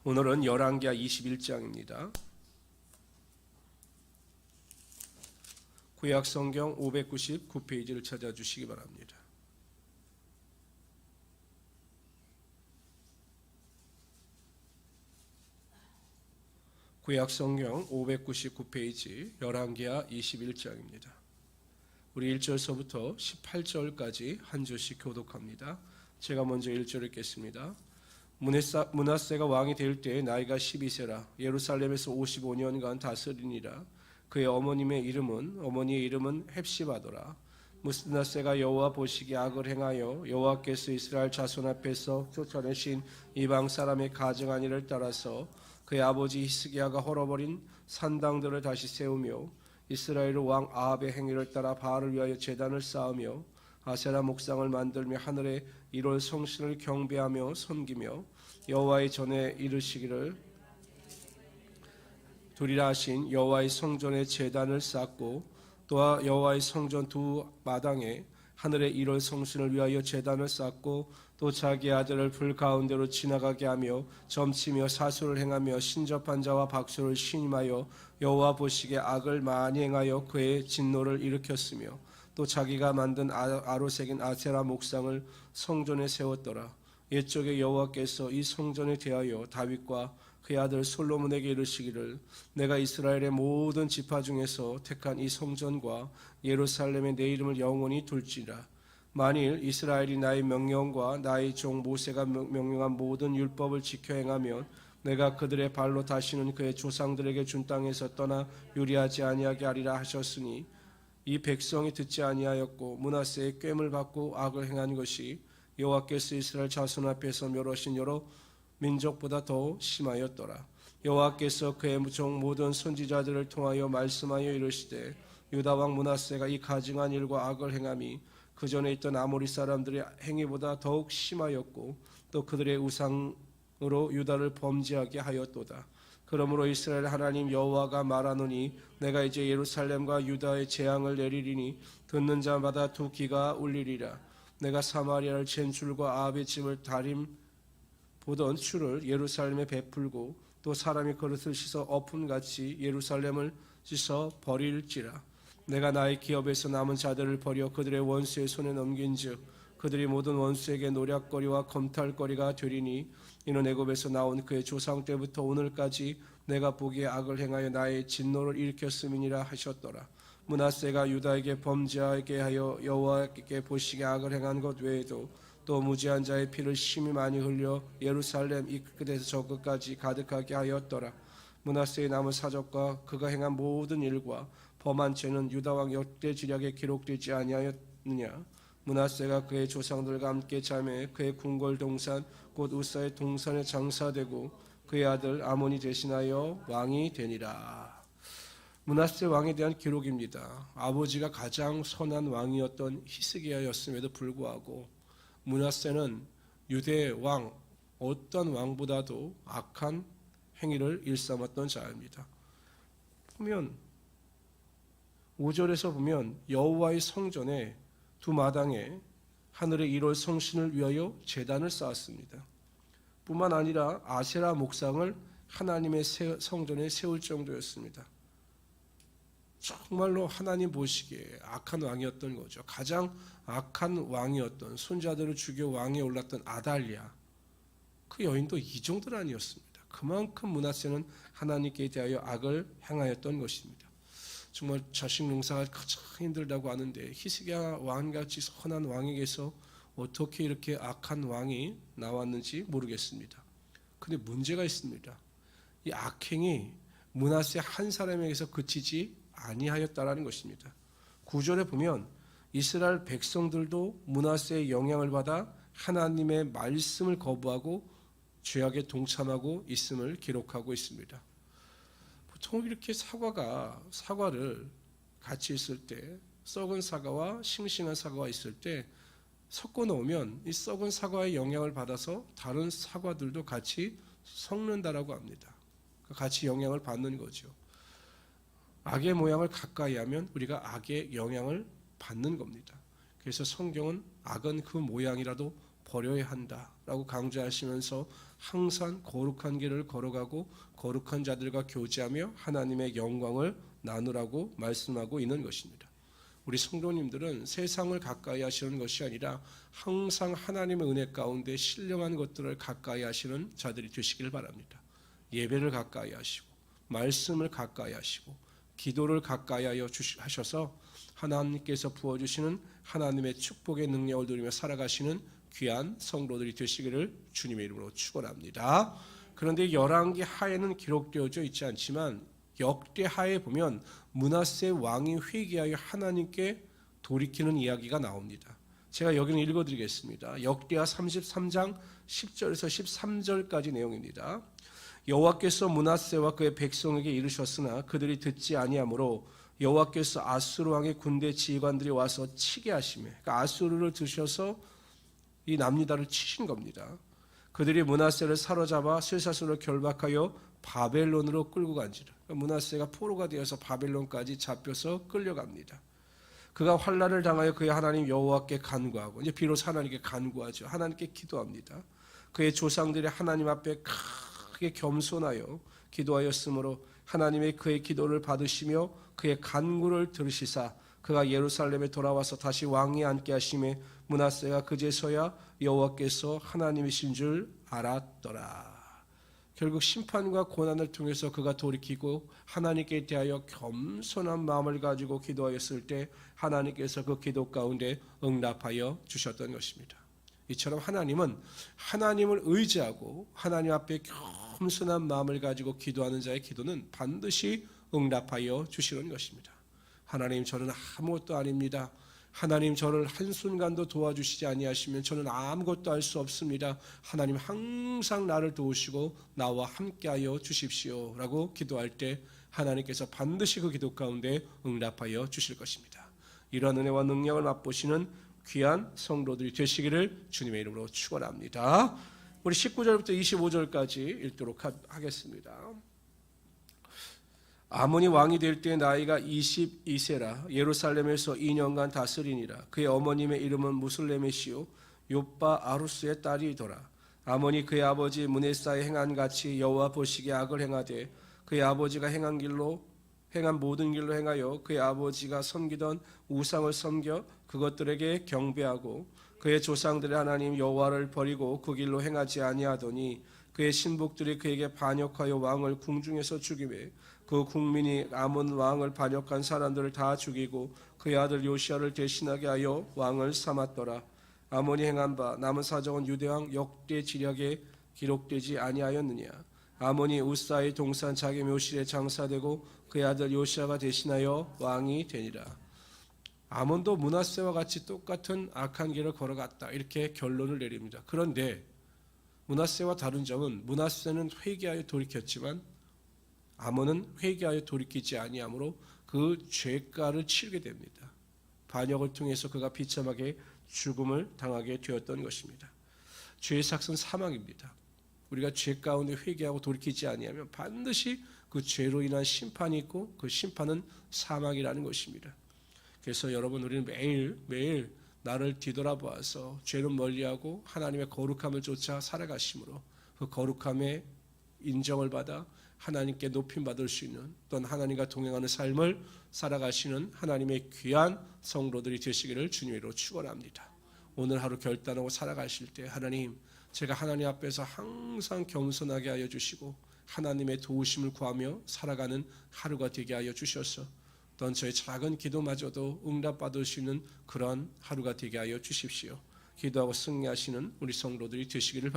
오늘은 열왕기하 21장입니다. 구약성경 599페이지를 찾아주시기 바랍니다. 구약성경 599페이지 열왕기하 21장입니다. 우리 1절서부터 18절까지 한 절씩 교독합니다. 제가 먼저 1절 읽겠습니다. 므낫세가 왕이 될 때 나이가 12세라 예루살렘에서 55년간 다스리니라. 그의 어머니의 이름은 헵시바더라. 므낫세가 여호와 보시기에 악을 행하여 여호와께서 이스라엘 자손 앞에서 쫓아내신 이방 사람의 가증한 일을 따라서 그의 아버지 히스기야가 헐어버린 산당들을 다시 세우며 이스라엘 왕 아합의 행위를 따라 바알을 위하여 제단을 쌓으며 아세라 목상을 만들며 하늘의 1월 성신을 경배하며 섬기며 여호와의 전에 이르시기를 두리라 하신 여호와의 성전에 제단을 쌓고 또 여호와의 성전 두 마당에 하늘의 1월 성신을 위하여 제단을 쌓고 또 자기 아들을 불 가운데로 지나가게 하며 점치며 사수를 행하며 신접한 자와 박수를 신임하여 여호와 보시기에 악을 많이 행하여 그의 진노를 일으켰으며 또 자기가 만든 아로 새긴 아세라 목상을 성전에 세웠더라. 옛적에 여호와께서 이 성전에 대하여 다윗과 그의 아들 솔로몬에게 이르시기를 내가 이스라엘의 모든 지파 중에서 택한 이 성전과 예루살렘에 내 이름을 영원히 둘지라. 만일 이스라엘이 나의 명령과 나의 종 모세가 명령한 모든 율법을 지켜 행하면 내가 그들의 발로 다시는 그의 조상들에게 준 땅에서 떠나 유리하지 아니하게 하리라 하셨으니 이 백성이 듣지 아니하였고 므낫세의 꾀를 받고 악을 행한 것이 여호와께서 이스라엘 자손 앞에서 멸하신 여러 민족보다 더 심하였더라. 여호와께서 그의 종 모든 선지자들을 통하여 말씀하여 이르시되 유다 왕 므낫세가 이 가증한 일과 악을 행함이 그 전에 있던 아모리 사람들의 행위보다 더욱 심하였고 또 그들의 우상으로 유다를 범죄하게 하였도다. 그러므로 이스라엘 하나님 여호와가 말하노니 내가 이제 예루살렘과 유다의 재앙을 내리리니 듣는 자마다 두 귀가 울리리라. 내가 사마리아를 잰 줄과 아합의 집을 다림 보던 추를 예루살렘에 베풀고 또 사람이 그릇을 씻어 엎음같이 예루살렘을 씻어 버릴지라. 내가 나의 기업에서 남은 자들을 버려 그들의 원수의 손에 넘긴즉 그들이 모든 원수에게 노략거리와 검탈거리가 되리니 이는 애굽에서 나온 그의 조상 때부터 오늘까지 내가 보기에 악을 행하여 나의 진노를 일으켰음이니라 하셨더라. 므낫세가 유다에게 범죄하게 하여 여호와께 보시기에 악을 행한 것 외에도 또 무지한 자의 피를 심히 많이 흘려 예루살렘 이 끝에서 저 끝까지 가득하게 하였더라. 므낫세의 남은 사적과 그가 행한 모든 일과 범한 죄는 유다 왕 역대지략에 기록되지 아니하였느냐. 므낫세가 그의 조상들과 함께 자매 그의 궁궐 동산 곧 우사의 동산에 장사되고 그의 아들 아몬이 대신하여 왕이 되니라. 므낫세 왕에 대한 기록입니다. 아버지가 가장 선한 왕이었던 히스기야였음에도 불구하고 므낫세는 유대 왕 어떤 왕보다도 악한 행위를 일삼았던 자입니다. 보면 5절에서 보면 여호와의 성전에 두 마당에 하늘의 1월 성신을 위하여 제단을 쌓았습니다. 뿐만 아니라 아세라 목상을 하나님의 성전에 세울 정도였습니다. 정말로 하나님 보시기에 악한 왕이었던 거죠. 가장 악한 왕이었던 손자들을 죽여 왕에 올랐던 아달랴, 그 여인도 이 정도는 아니었습니다. 그만큼 므낫세는 하나님께 대하여 악을 행하였던 것입니다. 정말 자식 농사가 가장 힘들다고 하는데 히스기야 왕같이 선한 왕에게서 어떻게 이렇게 악한 왕이 나왔는지 모르겠습니다. 그런데 문제가 있습니다. 이 악행이 므낫세 한 사람에게서 그치지 아니하였다라는 것입니다. 9절에 보면 이스라엘 백성들도 므낫세의 영향을 받아 하나님의 말씀을 거부하고 죄악에 동참하고 있음을 기록하고 있습니다. 보통 이렇게 사과를 같이 있을 때 썩은 사과와 싱싱한 사과가 있을 때 섞어 놓으면 이 썩은 사과의 영향을 받아서 다른 사과들도 같이 섞는다라고 합니다. 같이 영향을 받는 거죠. 악의 모양을 가까이 하면 우리가 악의 영향을 받는 겁니다. 그래서 성경은 악은 그 모양이라도 버려야 한다라고 강조하시면서 항상 거룩한 길을 걸어가고 거룩한 자들과 교제하며 하나님의 영광을 나누라고 말씀하고 있는 것입니다. 우리 성도님들은 세상을 가까이 하시는 것이 아니라 항상 하나님의 은혜 가운데 신령한 것들을 가까이 하시는 자들이 되시길 바랍니다. 예배를 가까이 하시고 말씀을 가까이 하시고 기도를 가까이 하셔서 하나님께서 부어주시는 하나님의 축복의 능력을 누리며 살아가시는 귀한 성도들이 되시기를 주님의 이름으로 축원합니다. 그런데 열왕기 하에는 기록되어져 있지 않지만 역대 하에 보면 므낫세 왕이 회개하여 하나님께 돌이키는 이야기가 나옵니다. 제가 여기는 읽어드리겠습니다. 역대하 33장 10절에서 13절까지 내용입니다. 여호와께서 므낫세와 그의 백성에게 이르셨으나 그들이 듣지 아니하므로 여호와께서 아수르 왕의 군대 지휘관들이 와서 치게 하시매, 그러니까 아수르를 드셔서 이 남유다를 치신 겁니다. 그들이 므낫세를 사로잡아 쇠사슬로 결박하여 바벨론으로 끌고 간지라. 그러니까 므낫세가 포로가 되어서 바벨론까지 잡혀서 끌려갑니다. 그가 환난을 당하여 그의 하나님 여호와께 간구하고, 이제 비로소 하나님께 간구하죠. 하나님께 기도합니다. 그의 조상들이 하나님 앞에 크게 겸손하여 기도하였으므로 하나님의 그의 기도를 받으시며 그의 간구를 들으시사 그가 예루살렘에 돌아와서 다시 왕위에 앉게 하심에 므낫세가 그제서야 여호와께서 하나님이신 줄 알았더라. 결국 심판과 고난을 통해서 그가 돌이키고 하나님께 대하여 겸손한 마음을 가지고 기도하였을 때 하나님께서 그 기도 가운데 응답하여 주셨던 것입니다. 이처럼 하나님은 하나님을 의지하고 하나님 앞에 겸손한 마음을 가지고 기도하는 자의 기도는 반드시 응답하여 주시는 것입니다. 하나님, 저는 아무것도 아닙니다. 하나님, 저를 한순간도 도와주시지 아니하시면 저는 아무것도 할 수 없습니다. 하나님, 항상 나를 도우시고 나와 함께하여 주십시오 라고 기도할 때 하나님께서 반드시 그 기도 가운데 응답하여 주실 것입니다. 이러한 은혜와 능력을 맛보시는 귀한 성도들이 되시기를 주님의 이름으로 축원합니다. 우리 19절부터 25절까지 읽도록 하겠습니다. 아몬이 왕이 될 때 나이가 22세라 예루살렘에서 2년간 다스리니라. 그의 어머님의 이름은 무슬레메시요 요빠 아루스의 딸이더라. 아몬이 그의 아버지 므낫세의 행한 같이 여호와 보시기에 악을 행하되 그의 아버지가 행한 모든 길로 행하여 그의 아버지가 섬기던 우상을 섬겨 그것들에게 경배하고 그의 조상들의 하나님 여호와를 버리고 그 길로 행하지 아니하더니 그의 신복들이 그에게 반역하여 왕을 궁중에서 죽이매 그 국민이 아몬 왕을 반역한 사람들을 다 죽이고 그의 아들 요시야를 대신하게 하여 왕을 삼았더라. 아몬이 행한 바 남은 사정은 유대왕 역대 지략에 기록되지 아니하였느냐. 아몬이 우사의 동산 자기 묘실에 장사되고 그의 아들 요시야가 대신하여 왕이 되니라. 아몬도 므낫세와 같이 똑같은 악한 길을 걸어갔다, 이렇게 결론을 내립니다. 그런데 므낫세와 다른 점은 므낫세는 회개하여 돌이켰지만 아몬은 회개하여 돌이키지 아니하므로 그 죄가를 치르게 됩니다. 반역을 통해서 그가 비참하게 죽음을 당하게 되었던 것입니다. 죄의 삭은 사망입니다. 우리가 죄 가운데 회개하고 돌이키지 아니하면 반드시 그 죄로 인한 심판이 있고 그 심판은 사망이라는 것입니다. 그래서 여러분, 우리는 매일 나를 뒤돌아보아서 죄는 멀리하고 하나님의 거룩함을 쫓아 살아가심으로 그 거룩함의 인정을 받아 하나님께 높임받을 수 있는, 또는 하나님과 동행하는 삶을 살아가시는 하나님의 귀한 성도들이 되시기를 주님으로 축원합니다. 오늘 하루 결단하고 살아가실 때 하나님, 제가 하나님 앞에서 항상 겸손하게 하여 주시고 하나님의 도우심을 구하며 살아가는 하루가 되게 하여 주셔서 또한 저의 작은 기도마저도 응답받을 수 있는 그런 하루가 되게 하여 주십시오. 기도하고 승리하시는 우리 성도들이 되시기를 바랍니다.